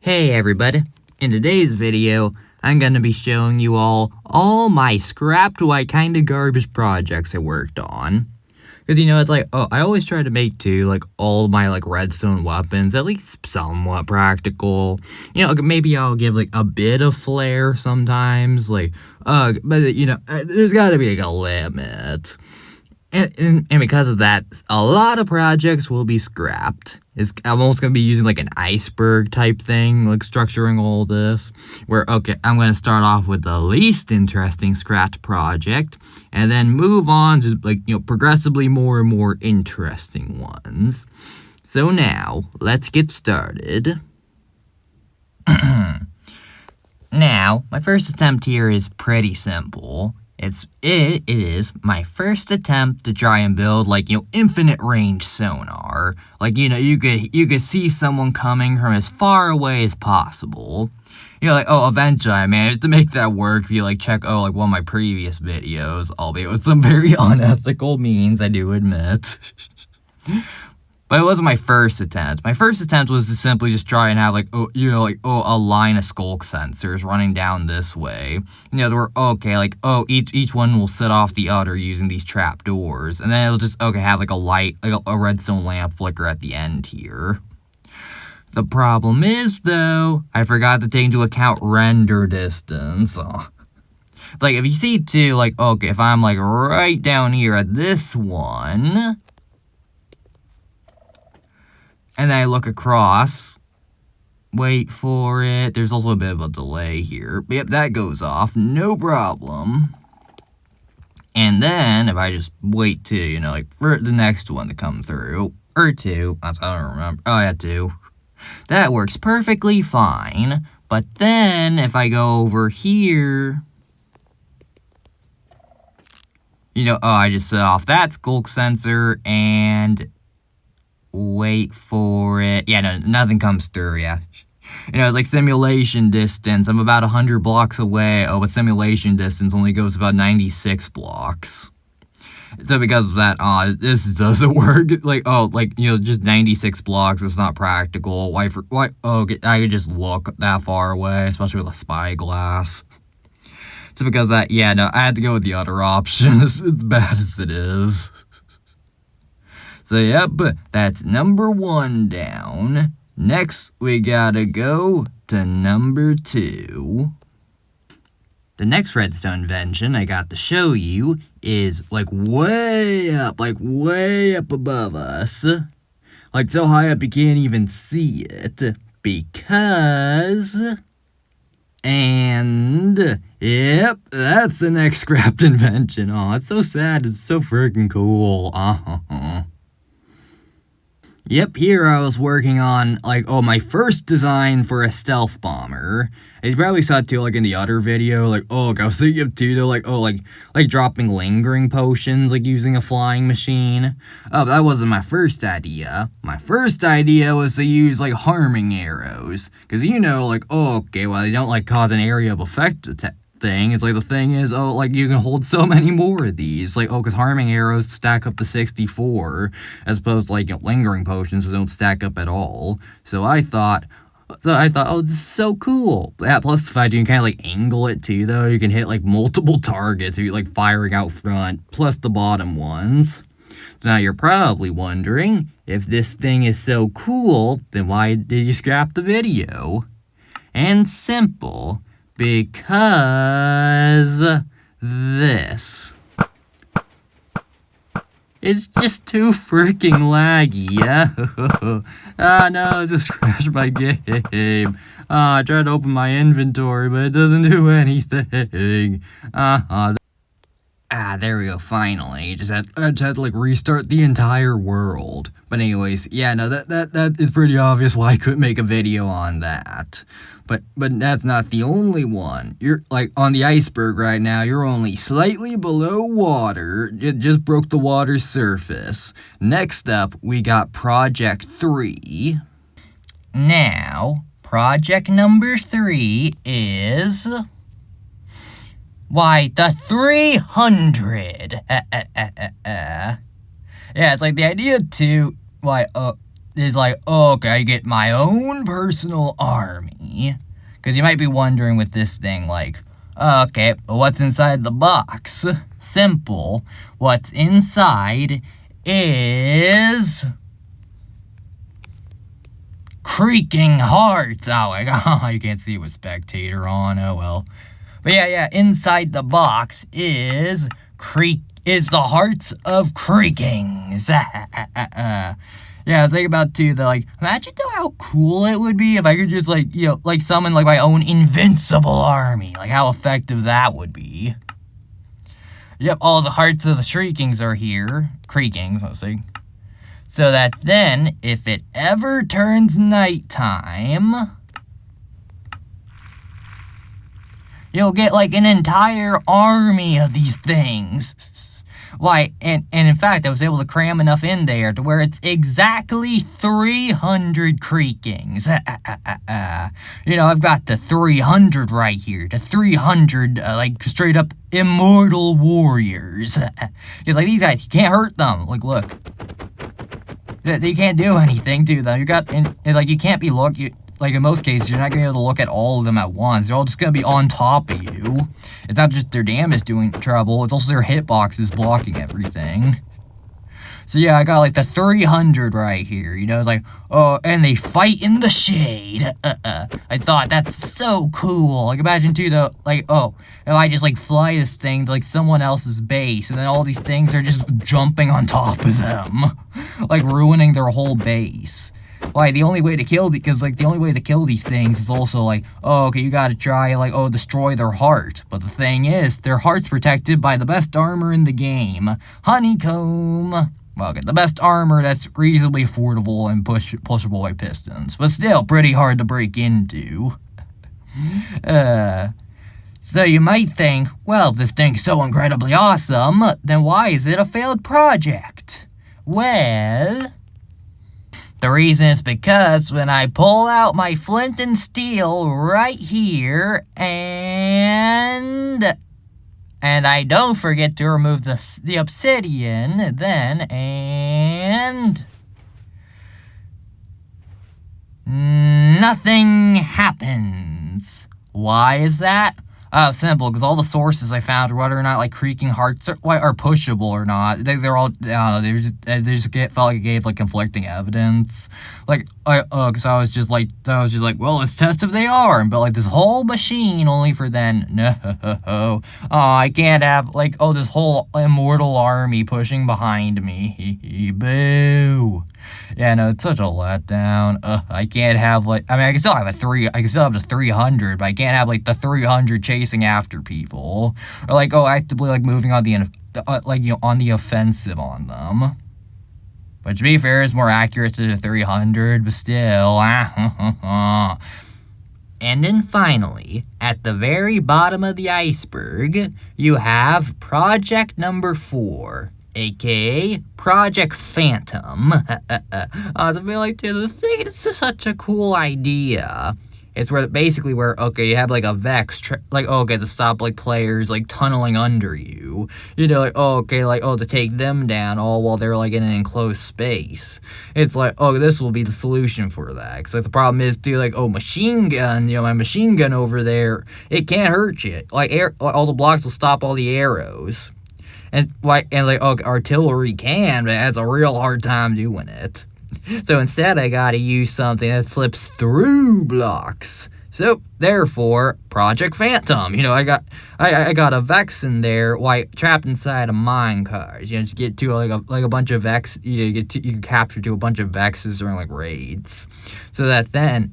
Hey everybody, in today's video, I'm gonna be showing you all my scrapped white kinda garbage projects I worked on. Cause it's like, I always try to make all my redstone weapons at least somewhat practical. Maybe I'll give a bit of flair sometimes, but there's gotta be a limit. And because of that, a lot of projects will be scrapped. I'm almost going to be using an iceberg type thing, structuring all this. I'm going to start off with the least interesting scrapped project, and then move on to progressively more and more interesting ones. So now, let's get started. Now, my first attempt here is pretty simple. It is my first attempt to try and build infinite range sonar. You could see someone coming from as far away as possible. Eventually I managed to make that work if you check one of my previous videos, albeit with some very unethical means, I do admit. But it wasn't my first attempt. My first attempt was to simply just try and have a line of skulk sensors running down this way. There were each one will set off the other using these trap doors, and then it'll just have a light, a redstone lamp flicker at the end here. The problem is though, I forgot to take into account render distance. If you see too, if I'm right down here at this one, and then I look across, wait for it, there's also a bit of a delay here. But yep, that goes off, no problem. And then, if I just wait to, for the next one to come through, or two, I don't remember, oh yeah, two. That works perfectly fine, but then, if I go over here, I just set off that skulk sensor, and wait for it. Yeah, no, nothing comes through, yeah. It's simulation distance. I'm about 100 blocks away. Oh, but simulation distance only goes about 96 blocks. So because of that, this doesn't work. Just 96 blocks. It's not practical. Why? Okay, I could just look that far away, especially with a spyglass. So because of that, yeah, no, I had to go with the other option. As bad as it is. So yep, that's number 1 down. Next, we gotta go to number 2. The next redstone invention I got to show you is way up above us. So high up you can't even see it. And yep, that's the next scrapped invention. Oh, it's so sad, it's so freaking cool. Yep, here I was working on, my first design for a stealth bomber. You probably saw it too, in the other video, I was thinking of too, though, dropping lingering potions, using a flying machine. Oh, but that wasn't my first idea. My first idea was to use, harming arrows. Because, they don't, cause an area of effect thing. It's the thing is, you can hold so many more of these. Because harming arrows stack up to 64, as opposed to, lingering potions don't stack up at all. So I thought, oh, this is so cool. Yeah, plus the fact you can kind of, angle it too, though. You can hit, multiple targets if you're, firing out front, plus the bottom ones. So now you're probably wondering, if this thing is so cool, then why did you scrap the video? And simple. Because this is just too freaking laggy, yeah? No, I just crashed my game. I tried to open my inventory, but it doesn't do anything. There we go, finally. I just had to, restart the entire world. But anyways, yeah, no, that is pretty obvious why I couldn't make a video on that. But that's not the only one. You're, on the iceberg right now, you're only slightly below water. It just broke the water's surface. Next up, we got Project 3. Now, Project number 3 is... why, the 300! Yeah, it's the idea to... is like, oh, okay, I get my own personal army. Because you might be wondering with this thing, like, okay, what's inside the box? Simple. What's inside is creaking hearts. Oh my god, you can't see it with spectator on. Oh well. But yeah, inside the box is the hearts of creakings. Yeah, I was thinking about too, imagine though how cool it would be if I could just summon my own invincible army. Like how effective that would be. Yep, all the hearts of the shriekings are here. Creakings, let's see. So that then, if it ever turns nighttime, you'll get an entire army of these things. Why, and in fact, I was able to cram enough in there to where it's exactly 300 creakings. I've got the 300 right here. The 300, straight up immortal warriors. Because, these guys, you can't hurt them. Look. You can't do anything to them. You can't be in most cases, you're not going to be able to look at all of them at once. They're all just going to be on top of you. It's not just their damage doing trouble, it's also their hitboxes blocking everything. So yeah, I got the 300 right here, and they fight in the shade. I thought that's so cool. Imagine too, though, if I just fly this thing to someone else's base, and then all these things are just jumping on top of them, ruining their whole base. The only way to kill these things is also okay, you gotta try, destroy their heart. But the thing is, their heart's protected by the best armor in the game. Honeycomb. Well, okay, the best armor that's reasonably affordable and pushable by pistons. But still, pretty hard to break into. So you might think, well, if this thing's so incredibly awesome, then why is it a failed project? Well, the reason is because when I pull out my flint and steel right here, and I don't forget to remove the obsidian, and nothing happens. Why is that? Oh, simple, because all the sources I found, whether or not creaking hearts are pushable or not, they're all, I don't know, they just felt like it gave conflicting evidence. Because I was just like, well, let's test if they are, and built this whole machine only for then, no, oh, I can't have this whole immortal army pushing behind me, boo. Yeah, no, it's such a letdown. I can't have I can still have the 300, but I can't have the 300 chasing after people, or actively moving on on the offensive on them. But to be fair, it's more accurate to the 300, but still. And then finally, at the very bottom of the iceberg, you have project number 4. AKA Project Phantom. To be this thing, it's such a cool idea. It's basically where, okay, you have a Vex, to stop players tunneling under you. To take them down all while they're in an enclosed space. It's this will be the solution for that. Because the problem is too, machine gun, my machine gun over there, it can't hurt you. All the blocks will stop all the arrows. And artillery can, but it has a real hard time doing it. So instead, I gotta use something that slips through blocks. So therefore, Project Phantom. I got a Vex in there, trapped inside a minecart. Just get to a bunch of Vex. You can capture to a bunch of Vexes during raids. So that then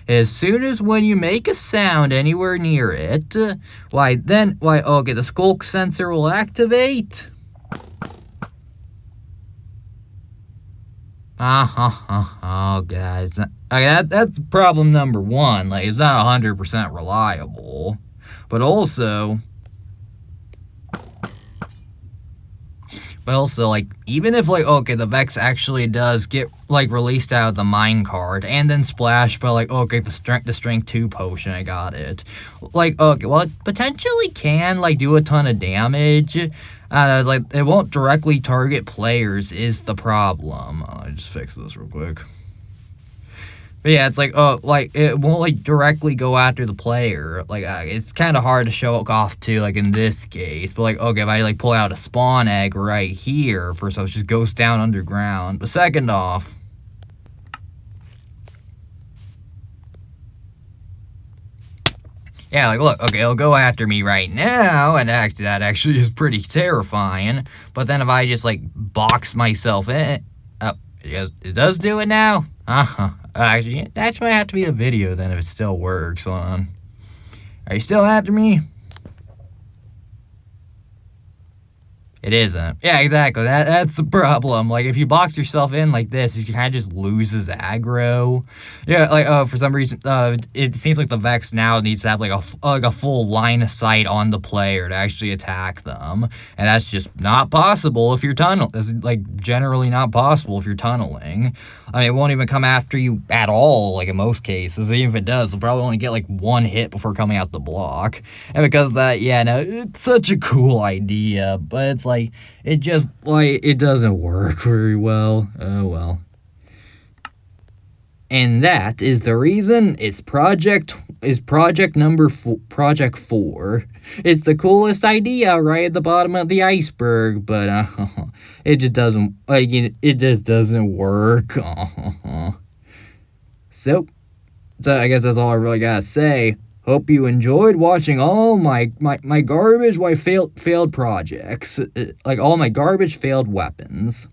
as soon as when you make a sound anywhere near it, the skulk sensor will activate. Oh, guys. That's problem number 1. It's not 100% reliable. But also, But also, like, even if, like, okay, the Vex actually does get, like, released out of the minecart and then splashed by, like, okay, the strength 2 potion, I got it. Like, okay, well, it potentially can, like, do a ton of damage. Like, it won't directly target players is the problem. I'll just fix this real quick. But yeah, it's like, like, it won't, like, directly go after the player. Like, it's kind of hard to show it off, too, like, in this case. But, like, okay, if I, like, pull out a spawn egg right here, first off, it just goes down underground. But second off, yeah, like, look, okay, it'll go after me right now, and that actually is pretty terrifying. But then if I just, like, box myself in, it does do it now? Actually, that might have to be a video then if it still works. Hold on. Are you still after me? It isn't. Yeah, exactly. That's the problem. Like, if you box yourself in like this, you kind of just loses aggro. Yeah, like, for some reason, it seems like the Vex now needs to have, like, a full line of sight on the player to actually attack them. And that's just not possible if you're tunneling. That's, like, generally not possible if you're tunneling. I mean, it won't even come after you at all, like, in most cases. Even if it does, it'll probably only get, like, one hit before coming out the block. And because of that, yeah, no, it's such a cool idea, but it's like, it just, like, it doesn't work very well. Oh, well. And that is the reason it's project 4. It's the coolest idea right at the bottom of the iceberg, but it just doesn't, like, it just doesn't work. So I guess that's all I really gotta say. Hope you enjoyed watching all my garbage failed projects, like all my garbage failed weapons.